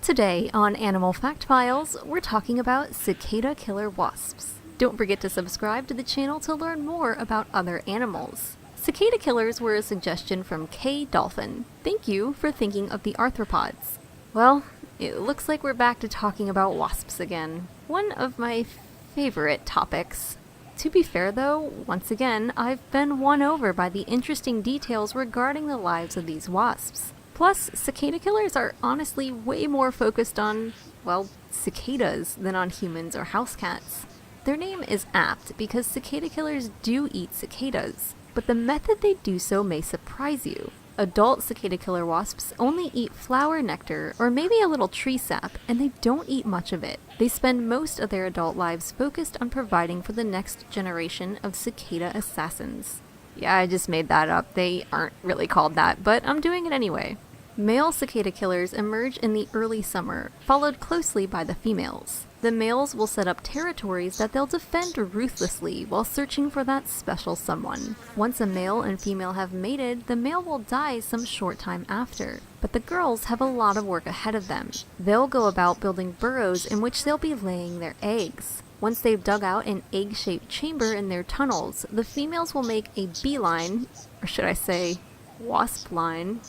Today on Animal Fact Files, we're talking about cicada killer wasps. Don't forget to subscribe to the channel to learn more about other animals. Cicada killers were a suggestion from K. Dolphin. Thank you for thinking of the arthropods. Well, it looks like we're back to talking about wasps again. One of my favorite topics. To be fair though, once again, I've been won over by the interesting details regarding the lives of these wasps. Plus, cicada killers are honestly way more focused on, well, cicadas than on humans or house cats. Their name is apt because cicada killers do eat cicadas, but the method they do so may surprise you. Adult cicada killer wasps only eat flower nectar or maybe a little tree sap, and they don't eat much of it. They spend most of their adult lives focused on providing for the next generation of cicada assassins. Yeah, I just made that up. They aren't really called that, but I'm doing it anyway. Male cicada killers emerge in the early summer, followed closely by the females. The males will set up territories that they'll defend ruthlessly while searching for that special someone. Once a male and female have mated, the male will die some short time after. But the girls have a lot of work ahead of them. They'll go about building burrows in which they'll be laying their eggs. Once they've dug out an egg-shaped chamber in their tunnels, the females will make a beeline, or should I say, wasp line,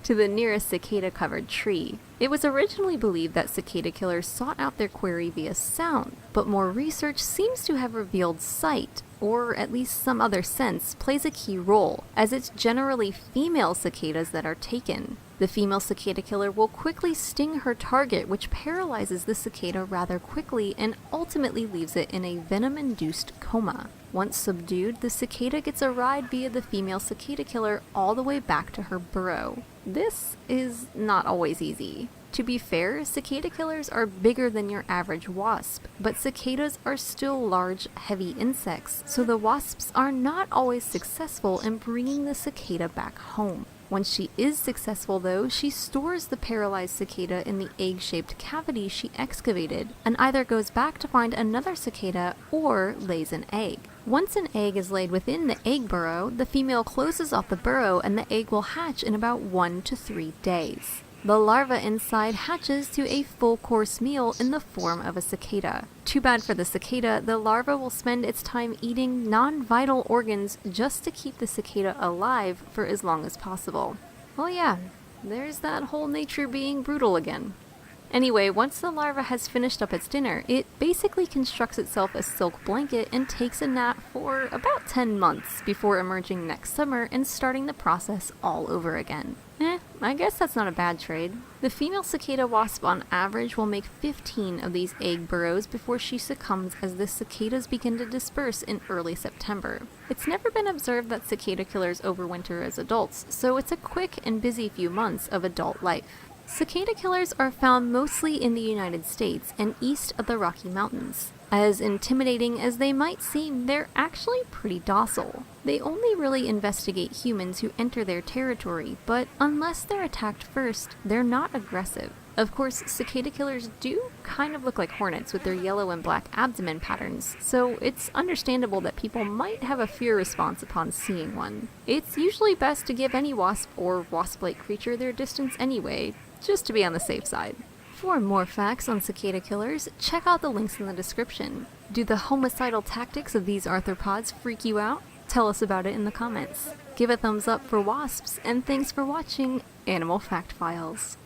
to the nearest cicada-covered tree. It was originally believed that cicada killers sought out their quarry via sound, but more research seems to have revealed sight, or at least some other sense, plays a key role, as it's generally female cicadas that are taken. The female cicada killer will quickly sting her target, which paralyzes the cicada rather quickly and ultimately leaves it in a venom-induced coma. Once subdued, the cicada gets a ride via the female cicada killer all the way back to her burrow. This is not always easy. To be fair, cicada killers are bigger than your average wasp, but cicadas are still large, heavy insects, so the wasps are not always successful in bringing the cicada back home. Once she is successful though, she stores the paralyzed cicada in the egg-shaped cavity she excavated, and either goes back to find another cicada or lays an egg. Once an egg is laid within the egg burrow, the female closes off the burrow and the egg will hatch in about 1 to 3 days. The larva inside hatches to a full-course meal in the form of a cicada. Too bad for the cicada, the larva will spend its time eating non-vital organs just to keep the cicada alive for as long as possible. Oh yeah, there's that whole nature being brutal again. Anyway, once the larva has finished up its dinner, it basically constructs itself a silk blanket and takes a nap for about 10 months before emerging next summer and starting the process all over again. I guess that's not a bad trade. The female cicada wasp on average will make 15 of these egg burrows before she succumbs as the cicadas begin to disperse in early September. It's never been observed that cicada killers overwinter as adults, so it's a quick and busy few months of adult life. Cicada killers are found mostly in the United States and east of the Rocky Mountains. As intimidating as they might seem, they're actually pretty docile. They only really investigate humans who enter their territory, but unless they're attacked first, they're not aggressive. Of course, cicada killers do kind of look like hornets with their yellow and black abdomen patterns, so it's understandable that people might have a fear response upon seeing one. It's usually best to give any wasp or wasp-like creature their distance anyway, just to be on the safe side. For more facts on cicada killers, check out the links in the description. Do the homicidal tactics of these arthropods freak you out? Tell us about it in the comments. Give a thumbs up for wasps, and thanks for watching Animal Fact Files.